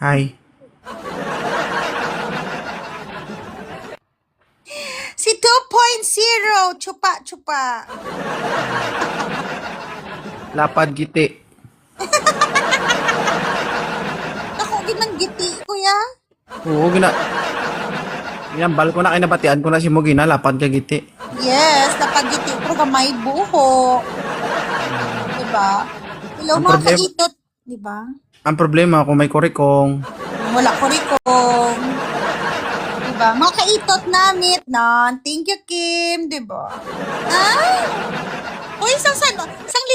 Hi. Si 2.0, chupa-chupa. Lapad giti. Ako, ginanggiti, kuya. Oo, ginambal ko na kinabatian ko na si Mugina, lapad ka giti. Yes, napagiti pero gamay buho. Diba? Hello, Ang mga problema, kaitot. Diba? ang problema kung may kurikong. Wala ko rikong. Diba? Mga kaitot namit na. Thank you, Kim. Diba? Ah! O, isang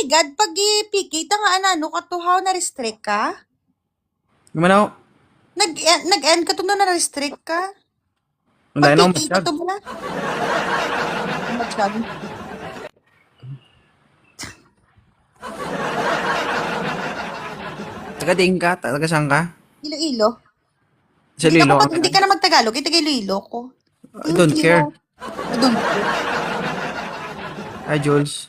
ligad, pag ipikita nga, ano, katuhaw na restrict ka? Gumanaw, Nag-end ka to na na-restrict ka? ang dahil na Pag-piki ka masyag. to mo na? Masyag. Taga-ding ka, taga-saan ka? Iloilo. Sa Hindi ka, Lilo. hindi ka na magtagalog, kita Iloilo ko. I don't care. I don't care. Hi, Jules.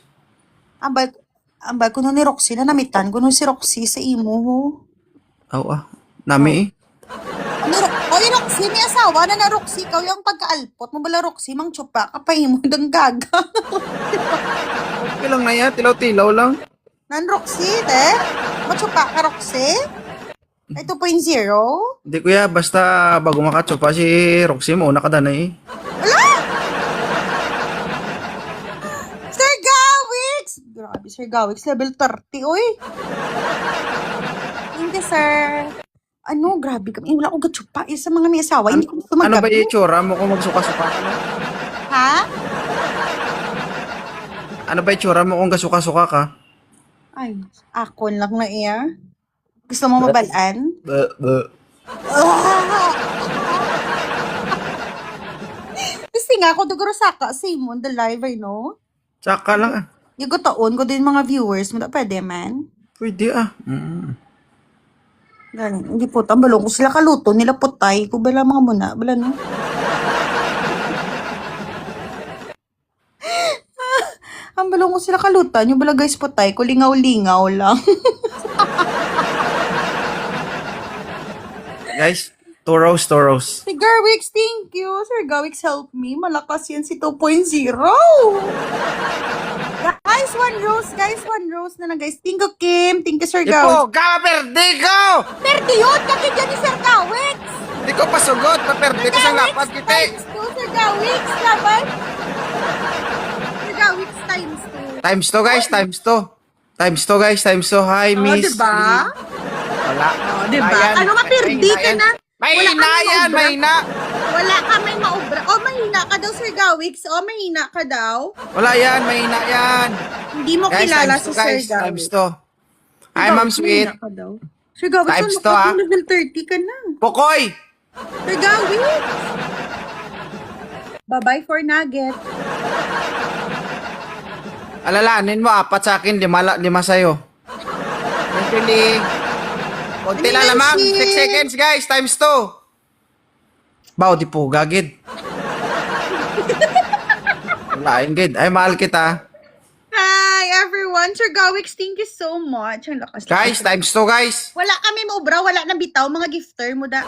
Ambay ko ni Roxy na namitan ko si Roxy sa imo ho. Nami eh. Oy, Roxy, may asawa na Roxy. Ikaw yung pagkaalpot mo bala, Roxy, mang tsupa ka pa mo dang gaga. Okay lang na yan, tilaw-tilaw lang. Nan Roxy, te? Matsupa ka, Roxy? Ay, 2.0? Hindi kuya, basta bago makatsupa si Roxy mo, nakadana eh. Sir Gawix! Grabe, Sir Gawix, level 30, oy. Thank you, sir. Ano, grabe kami. Wala ko gatsupa. Sa mga may asawa, hindi ko gusto Ano ba maggabi. yung itsura mo kung magsuka-suka ka no? Ha? Ano ba yung itsura mo kung gasuka-suka ka? Ay, akon lang na iya. Gusto mo mabalaan? Kasi nga ako duguro saka sa imo the live, I know. Tsaka lang ah. Yung ko taon ko din mga viewers mo. Pwede man. Pwede ah. Galing. Hindi po, tambalong ko sila kaluto. Nila putay. Kung bala mga muna. Bala no? Ang balong ko sila kalutan. Yung bala guys putay. Kulingaw-lingaw lang. Guys, Toros. Si Garwix, thank you. Sir Garwix, help me. Malakas yan si 2.0. Guys, one rose na lang guys. Thank you, Kim. Thank you, Sir Garwix. Ipo, kaperde ko! Perde yun! Kakit yan ni Sir Garwix! Di ko pasugot, paperde ko sa lapad kita eh. Times 2, Sir Garwix. Laban. Sir Garwix, times 2. Times 2 guys, times 2. Times 2 guys, times 2. Hi, Miss. diba? Wala. Diba? Ayan. Ano, mapirdi ka na. Mahina yan, mahina. Wala ka may maobra. O, mahina ka daw, Sir Gawix. O, mahina ka daw. Wala yan, mahina yan. Hindi mo Guys, kilala times si 2 Sir guys, Gawix. times 2. Hi, Ma'am Sweet. Mahina ka daw. Sir Gawix, Times ano 2 ka? ah. Level 30 ka na. Pokoy! Sir Gawix. Bye-bye for nugget. Alalanin mo, 4 sa akin, 5 sa'yo. Thank you, Ling. Kunti lang lamang, 6 seconds guys, times 2. Baw, di po, gagid. Wala, gid. Ay, mahal kita. Hi, everyone. Sir Gawix, thank you so much. Ang lakas. Guys, times 2 guys. Wala kami maobra. Wala nang bitaw. Mga gifter mo da.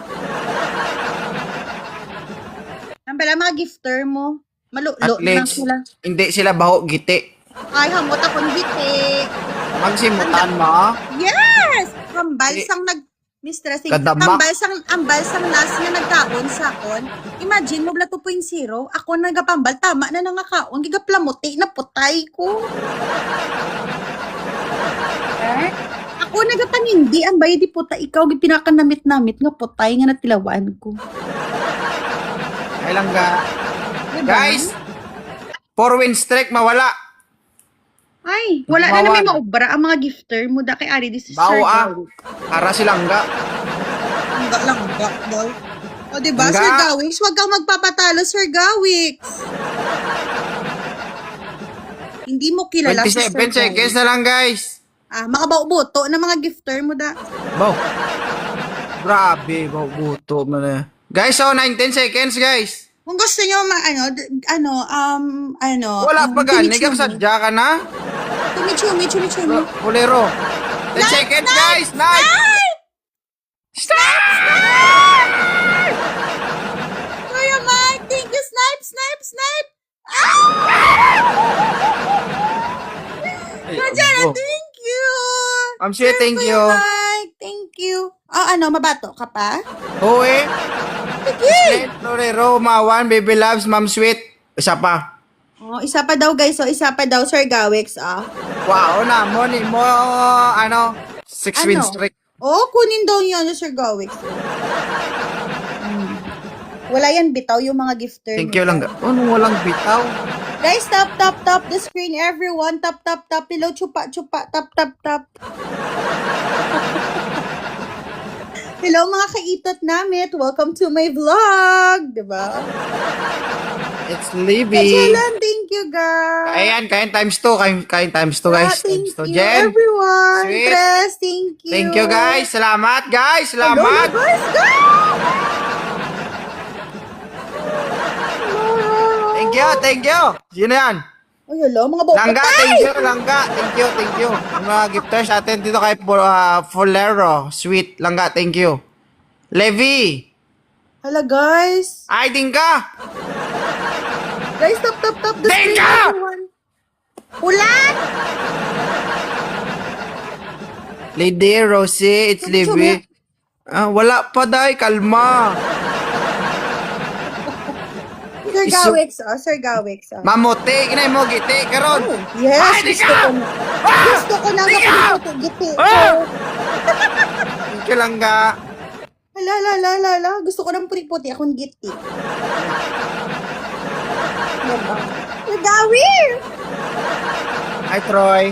Ang pala mga gifter mo. Malulo At na least, sila. hindi sila baho giti. Ay, hamot akong giti. Magsimutan mo. Yes! Kambalsang mistressing. Kadamak. Ambalsang nas na nagkaon sa akon. Imagine mo, bla 2.0. Ako nagapambal. Tama na nangakaon. Gigaplamuti na putay ko. Ako nagapanindi. Ang bayi di puta. Ikaw, pinakanamit-namit nga putay nga natilawaan ko. Ay lang ga. Diba? Guys, 4-win streak, mawala. Ay, wala na namin maobra ang mga gifter mo. Da kay Ari, this is Baho Sir ah. Gawix. Para silang ga. Langga daw. O, diba, Langga. Sir Gawix? Huwag kang magpapatalo, Sir Gawix. Hindi mo kilala si Sir 27 seconds Gawix. na lang guys. Makabaubuto ng mga gifter mo da. Baw. Grabe, baw buto mo na. Guys, 19 seconds guys. Kung gusto nyo, Wala pa gan, nagkasadya ka na. Chumi-chumi. Pulero. 10 seconds guys, 9. Stop! Ma'am Sweet, thank Kuya you. Mike, thank you. Ano, mabato ka pa? Oo eh. Sige! Torero, Mawan, Baby Loves, Ma'am Sweet. Isa pa. Oh, isa pa daw guys. So, isa pa daw, Sir Gawix, Wow na, mo ni mo, 6 win streak. Oh, kunin daw niya Sir Gawix. Wala yan bitaw yung mga gifter. Thank you lang. Ano, walang bitaw? Guys, tap the screen, everyone. Tap below, chupa, tap. Hello mga kaitot namin. Welcome to my vlog. Diba? It's Libby. Kachalan, thank you guys. Kain times 2. Kain times 2 guys. Thank Times 2. you Jen. everyone. Sweet. Tres, thank you. Thank you guys. Salamat guys. Hello, Salamat. guys, go! Thank you. Sino yan? Ay, hello, mga bopatay. Langga, thank you. Yung mga gifters atin dito kay Folero. Sweet, Langga, thank you. Levi. Hala, guys. Ay, din ka. Guys, tap the screen, Teka! everyone. Ulan! Lady Rosie, it's Sumi, Levi. Wala pa day, kalma. Sir Gawix. Mamote, inay mo giti karon. Yes, Ay, di ka! Gusto ko na Di ka! giti. Thank you, Langga. Hala. Gusto ko ng puti-puti akong giti. Diba? Sir Gawix! Hi, Troy.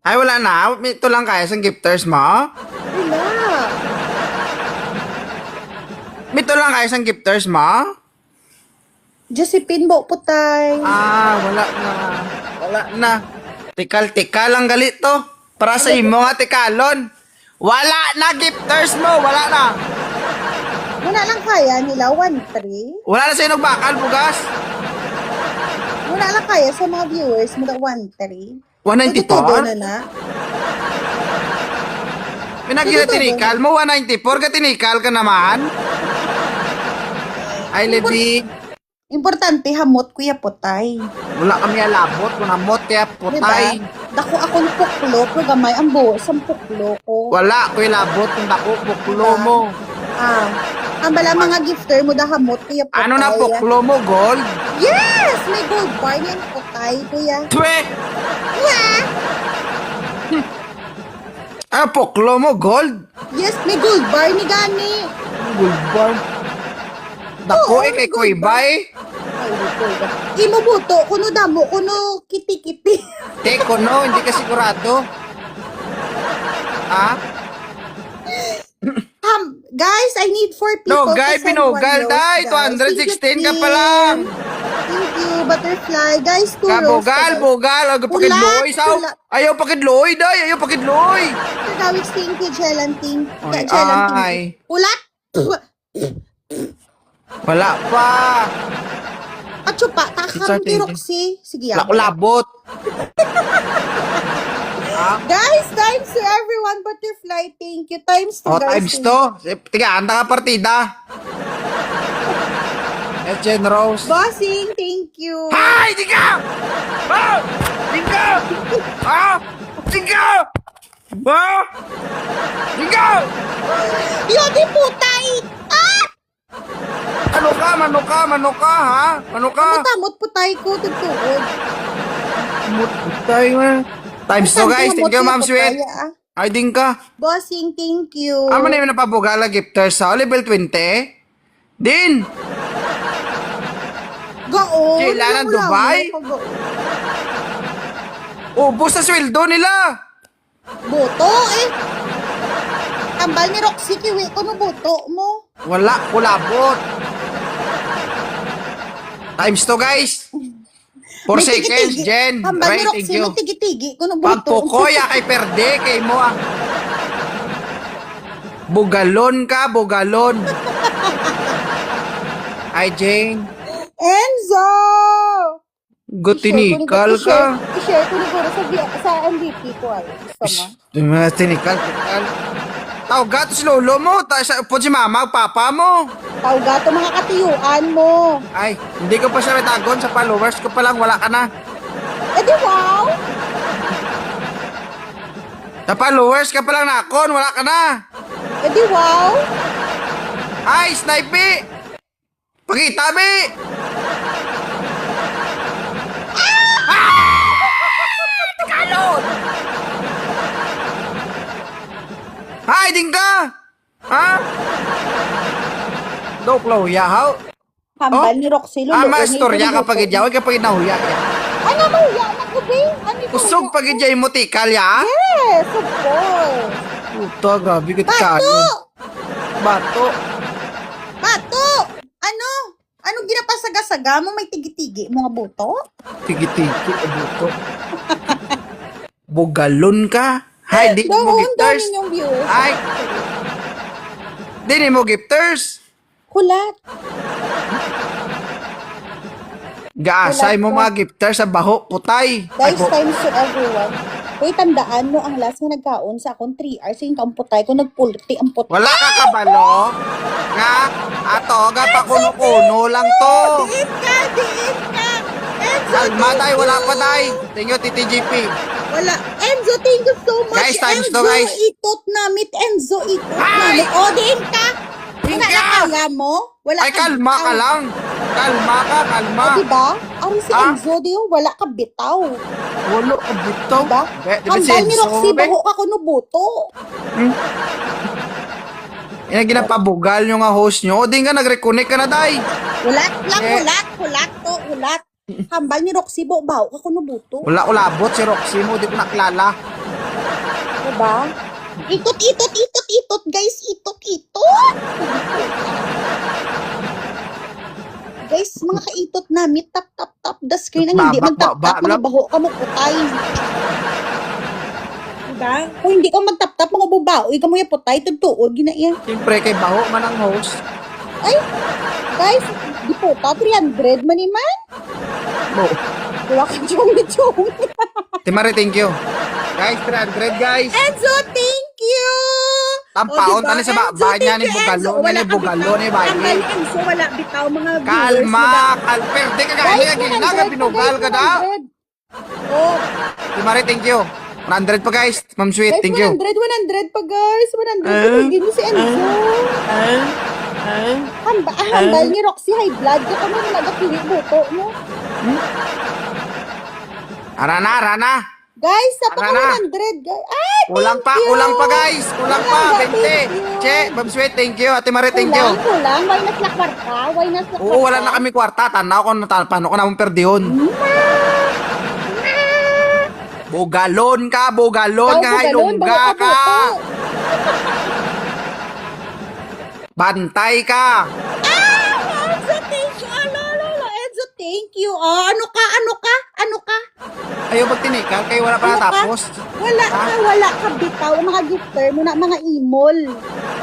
Ay, wala na. Ito lang kaya sa gifters mo. Wala. Ito lang kaya sa gifters mo. Josephine Bo Putay. Wala na. Tikal lang galito. Para sa imo nga tikalon. Wala na gifters mo. Wala na. Muna lang kaya nila, 1-3. Wala na sa inog bakal, bugas. Muna lang kaya sa mga viewers, muna 1-3. 194? Tutudo na. Pinagkita tinikal mo, 194 ka tinikal ka naman. Ay, Levi. Importante, hamot, Kuya Putay. Wala kami alabot. Kung namot kaya putay. Dako akong puklo, pero gamay ang buhos ang puklo ko. Wala ko labot kung dako puklo mo. Ang bala mga gifter mo da hamot, Kuya Putay. Ano na puklo mo, gold? Yes! May gold bar niyan, Putay, Kuya. Twe! Yeah! Puklo mo, gold? Yes, may gold bar ni Gani. Gold bar? Dako Oo, kay gold Kuibay? Imo buto, kuno damo, kuno kiti-kiti. Teko no, hindi ka sigurado. Guys, I need 4 people No, guy, to send pinugal, one day. rose, guys. 216 ka pa lang. Thank you, Butterfly. Guys, 2 rose. Bugal. Aga pakidloy, sao? Ulat. Ayaw pakidloy, day. Ayaw pakidloy. Gawix, thank you, Gelanting. Ay, Gelanting. ay. Ulat! Wala pa. Atsupa, takam It's ti okay. Roxy. Sige, Wala ko labot. Guys, times to everyone, Butterfly. Thank you. Times to, guys. Times to. Tiga, anda ka partida. Jen Rose. Bossing, thank you. Hi, tiga! Tiga! Tiga! Tiga! Yodi putay! Mano ka, ha? Mano ka? Matamot putay ko, tugtugod. Tayo nga. Times to, guys. Thank you, Ma'am Sweet. Ay, din ka. Bossing, thank you. Amo na yung napabugala gifters sa level 20. Din! Gaon. Kailangan Dubai? Ubus sa sweldo nila. Boto, eh. Tambal ni Roxy, kiwi ko no boto mo. Wala, kulabot. Times to, guys. 4 May seconds, tigi-tigi. Jen. Tambal ni Right, Roxy, thank you. may tigi-tigi ko no boto. Pagpukoya kay perde kay mo ah. Bugalon ka, bugalon. Ay, Jane. Enzo! Tinikal ka. I-share ko siguro sa MVP ko ay. Gusto mo? Tinikal. Tao gato si lolo mo. Po si mama, papa mo. Tao gato mga katiyuan mo. Ay, hindi ko pa siya metagon sa followers ko pa lang. Wala ka na. Eh di wow! Sa followers ka pa lang nakon, wala ka na. Eh di wow. Ay, snipe! Pakita, be! Tagalog! Ay, ding ka! Ha? Doklo, yahaw? Hambal ni Roxy. Ama, storya ka pag idyaw, kapag inahuya ka. Ano mo yan? Ako ba? Ano ito? Usog pag idyaw mo tikal, ya? Yes, of course. Puta, grabe ka Bato! Bato. Bato! Ano? Anong ginapasaga-saga mo? May tigi-tigi mga buto? Tigi-tigi, abuto. Bugalon ka? Hay, di mo Doon, gifters. dami yung viewers. Ay, di mo gifters. Kulat. Gaasay mo mga gifters sa baho, putay. Ay, Guys, times to everyone. Uy, tandaan mo, ang last na nagkaon sa akong 3 hours, yung kamputay ko, nagpulti ang putay. wala ka kabalo? Nga, ato, gapa kuno-kuno lang to. Diin ka, diin ka. Enzo, Kalma tayo, wala pa tayo. Tingyo, TTGP. wala. Enzo, thank you so much. Guys, times Enzo, to, guys. itot namit. Enzo, itot Ay! namit. O, diin ka. Diin Wala ka. na kaya mo? Wala Ay, kalma ka lang. Kalma ka, kalma. O, diba? Ang si Ah? Enzo, di wala ka bitaw. Walo ka bito. Diba? Hambal ni Roxy, baho ka kuno buto. Yan ang ginapabugal nyo nga host nyo. O, di nga, nag-reconnect ka na, day. Ulat lang, Eh. ulat to, ulat. Hambal ni Roxy, baho ka kuno buto. Wala ko labot si Roxy mo, di ko nakilala. Diba? Itot, guys. Itot. Guys, mga kaitot namin, tap the screen ang hindi magtap-tap, mga baho ka mo putay. Diba? Kung hindi ka magtap-tap, mga babaoy ka mo yung putay, tutuod, ginaiyan. Siyempre, kay Baho man ang host. Ay, guys, di po ta, 300 man man. Bo. Wala ka chong. Timari, thank you. Guys, 300 guys. Enzo, thank you! Tampaon, diba? tani sa Enzo, bahay niya thank ni you, Bugalo, Enzo. niya Wala ni ka Bugalo, bitaw. ni Bayi. Tanggal ni Enzo, wala bitaw mga viewers. Kalma, diba? kalperde ka Guys, gani, gina ka, binugal ka da. 100. Oh, Timari, thank you. 100 pa guys. Ma'am Sweet, guys, thank you. 100 pa guys. 100 pa gino si Enzo. Hambal ni Roxy, high blood. Ka mo nagapili buto mo. Arana. Guys, sa Ano na? 100 guys. Ay, Kulang pa guys. Kulang pa, 20. Che, Ma'am Sweet, thank you. Ate Marie, thank you. Kulang. Why not la kwarta? Why not la Oo, wala na kami kwarta. Tanaw ko na paano ko naman perdihon. Bugalon ka, ilungga ka. Bantay ka. Enzo, thank you. Enzo, thank you. Ano ka? Ayaw pag tinikal, kayo wala pa Ano ka? natapos. Wala ka bitaw. Mga gifter mo na, mga imol.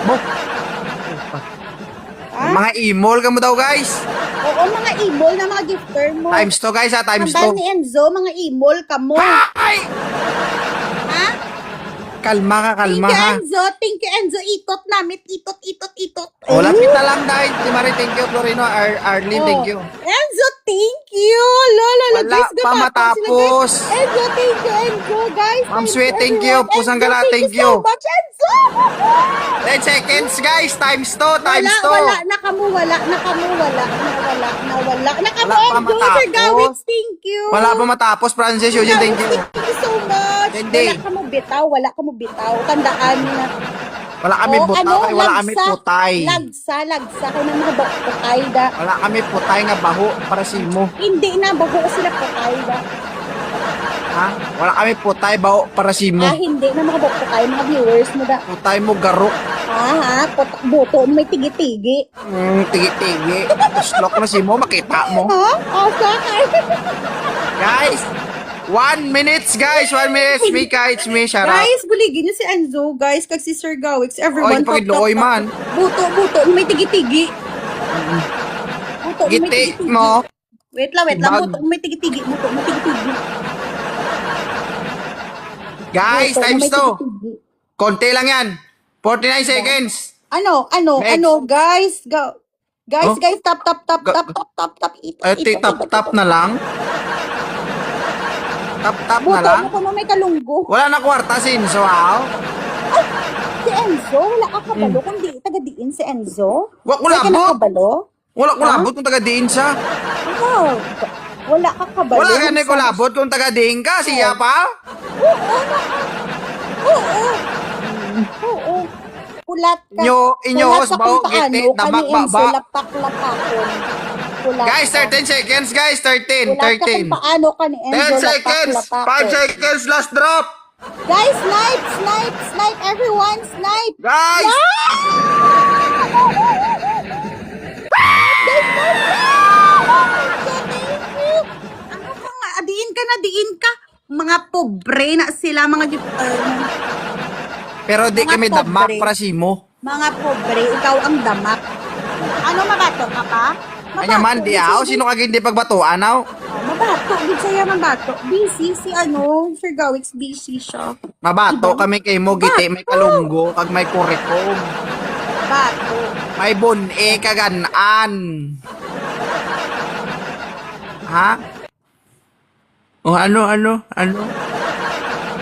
Bo. Ha? Mga imol ka mo daw guys. Oo, mga imol na mga gifter mo. Times 2 guys ha, times Hambal 2. ni Enzo, mga imol ka mo. Ay! Ha? Kalma ka, Thank kalma you, ha. Enzo. Thank you, Enzo. Itot namit. Itot. O, lapit na lang dahil. Si Marie, thank you. Florino, Arlene, thank you. Enzo, thank you. Lala, Wala guys, pa matapos. Enzo, thank you, Enzo, guys. Ma'am Sweet, thank you. everyone. Pusang Enzo, gala, thank so you. much, Enzo. 10 seconds guys, times 2, times 2. Wala, nakamu. Nawala. Nakamu, Wala pa Enzo, Sir matapos. Gawitz, thank you. Wala pa matapos, Francis, yun, thank you. Thank you so much. Hindi. Wala ka mo bitaw. Tandaan niyo na. Wala kami Oh, butaw, kaya wala kami putay. Lagsa. Kaya naman putay da. Wala kami putay nga baho para simo. Hindi na, bago sila putay da. Ha? Wala kami putay baho para simo. Hindi na mga putay, mga viewers mo da. Putay mo garok. Buto mo may tigi-tigi. Tigi-tigi. Slok na simo, makita mo. Ha? Asa kay? Guys, 1 minutes guys, 1 minutes. Mika, it's me, Shara. Guys, buligin niyo si Enzo, guys, kag si Sir Gawix. Everyone, Oy, pagidlooy man. Buto, may tigi-tigi. Buto, may Giti tigi-tigi. mo. Wait lang, Bag. buto, may tigi-tigi. Buto, may tigi-tigi. Guys, Buto, times may 2. tigi-tigi. Konti lang yan. 49 seconds. Ano, guys, go. Guys, Oh? tap. Ay, tap na lang. Tap-tap na Buto lang. mo kung may kalunggo. Wala na kwarta si Enzo, wow. Si Enzo, wala ka kabalo. Kung di, taga-diin si Enzo. Wa Wala ka kulabot. nakabalo. Wala kulabot kung taga-diin siya. Oh, wala ka kabalo. Wala ka na kulabot kung taga-diin ka. Siya pa? Oo. Kulat ka. Inyo, Kulat ka bawo, kung paano giti, ka ni damak, Enzo baba. lapak-lapakon. Kulat Guys, ka. 13 seconds, guys. 13, Kulat ka kung 13. paano ka ni 10 Enzo seconds. 5 lapak-lapakon. seconds, last drop. Guys, snipe, everyone, snipe. Guys! Ano ka nga? Diin ka. Mga pobre na sila, mga gifter. Pero di Mga kami pobre. damak para simo. Mga pobre, ikaw ang damak. Ano, mabato ka pa? Kanya man, di ako. Sino kag hindi pagbatuan, aw? Mabato, di saya mabato. Busy si Sir Gawix, busy siya. Mabato Diba? kami kay mo, giti, may kalunggo, kag may kurikom. Bato. May bun-e kaganaan. Ha? O ano?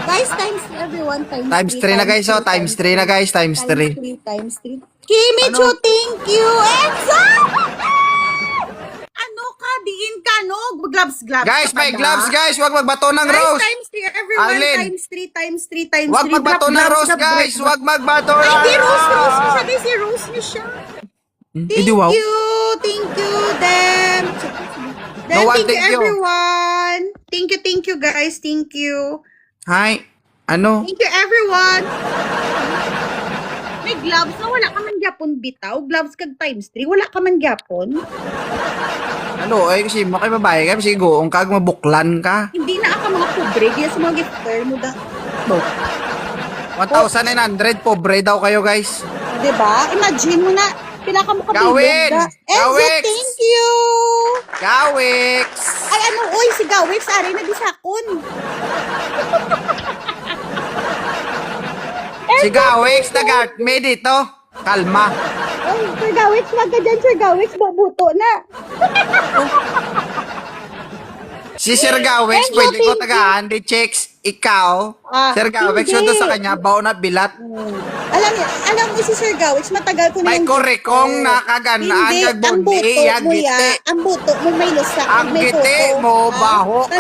Guys, times 3 everyone, Times 3 na guys, oh. Times 3 na guys, times 3. Times 3. Kimichu, Ano? thank you. Enzo! Ano ka? Diin ka, no? Gloves. Guys, may gloves, guys. Huwag magbato ng Guys, rose. times 3 everyone. Arlene. Times 3. Huwag magbato ng rose, guys. Huwag magbato ng Ay, di Rose niya. Sabi si Rose niya siya. Hindi, wow. Thank you, them. Then, No one, thank you, thank you. everyone. Thank you, guys. Thank you. Hi. Ano? Thank you, everyone. May gloves na wala ka man gyapon bitaw. Gloves kag times 3. Wala ka man gyapon. Ano? Ay, kasi makay babae ka. Kasi goong kag mabuklan ka. Hindi na ako mga pobre. Kaya sa mga gifter mo da. 1,900. Pobre daw kayo, guys. Diba? Imagine mo na. Pinaka mo Gawin! Enzo, Gawix! thank you! Gawix! Ay, ano? Uy, si Gawix. Ari na bisakon. Si Gawix, nag-art me dito. Kalma. Ay, Sir Gawix, wag ka dyan, Sir Gawix. Bubuto na. Si Sir Gawix, Enzo, pwede ko thank you. tagaan. Di checks, ikaw. Sir Gawix, hindi. yun doon sa kanya, bao na bilat. Alam mo si Sir Gawix, matagal ko na May yung kurikong nakaganaan, Hindi, kag ang bundi, buto yag mo giti. ang buto mo may lusa, Ang may giti buto. mo, baho kayo.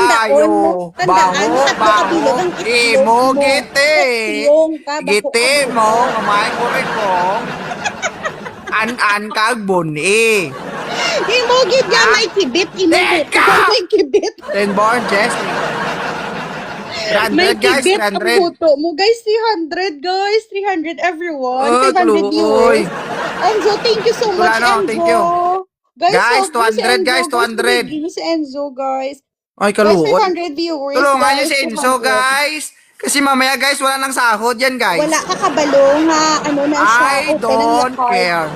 Tandaan mo, tatlo kabilog ang Di itlog mo, mo. giti. Tatlong ka, bako Giti ka mo, buto. may kurikong. An-an kag bundi. Di mo, gid nga may kibit, imo buto, Teka! may kibit. Then born, Jess. May 300 guys, kibit ang 300. buto mo. Guys, 300 guys. 300 everyone. Oh, 500 tuloy. viewers. Enzo, thank you so much, Wala na, Enzo. thank you. Guys, sobrang si 200 Enzo, guys, 200. bigyan si Enzo, guys. Ay, Guys, kaluot. 500 viewers. Tulungan niyo guys, si Enzo, 200. guys. Kasi mamaya, guys, wala nang sahod yan, guys. Wala ka kabalo nga. Ano na siya? I Open ang don't card. care.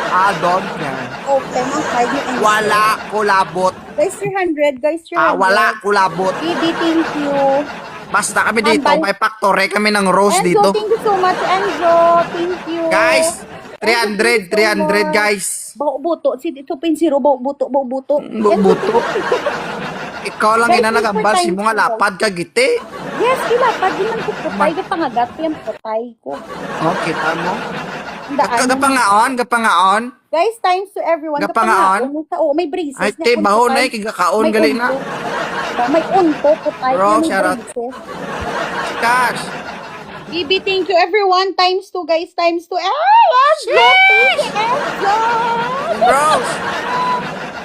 I don't care. Open ang card ni Enzo. Wala kulabot. Guys, 300. Guys, 300. Wala kulabot. Bibi, thank you. Basta kami dito, Ambal. may factory kami ng rose Enzo, dito. thank you so much, Enzo. Thank you. Guys, Enzo, 300, thank you so 300, much. guys. Bau buto. Si 2.0, bau buto. Buto. Ikaw lang Guys, inanagambal, thanks si for mo nga time. lapad ka giti. Yes, ilapad. Di man ko putay. Kapangagat ko yung putay ko. Oh, kita mo. Daan. Gapangaon. Guys, thanks to everyone. Gapangaon? Oo, may braces. Ay, na te, unto baho na, tayo. kigakaon, May gali unto. na. Diba? May unto, putay. Bro, may shout out. braces. Cash. BB, thank you everyone. Times 2, guys. Times 2. Enzo! Thank you, Enzo! Bros.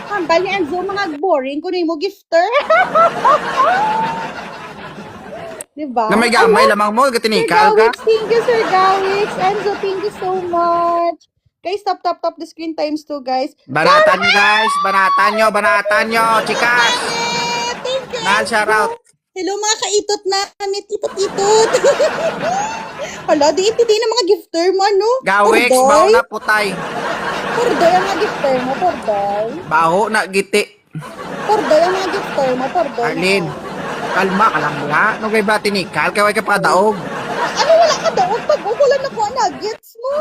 Hambal ni Enzo, mga boring. Kunin mo, gifter. Diba? Gamay-gamay lamang mo, Sir gatinikal ka. Gawix, thank you, Sir Gawix. Enzo, thank you so much. Guys, tap the screen times 2, guys. Banatan nyo, guys. Banatan nyo. Chikas. Thank you. Nal, shout out. Hello, mga kaitot namin. Itot-itot. Hala, di na mga gifter mo, ano? Gawix, Pordoy? baho na putay. Pordoy ang mga gifter mo, Pordoy. Baho na giti. Pordoy ang mga gifter mo, Pordoy. Arlene, kalma ka lang nga. No kay ba tinikal, kaway ka pa daog. Ano, wala ka daw? Pag-ukulan ako, nuggets mo.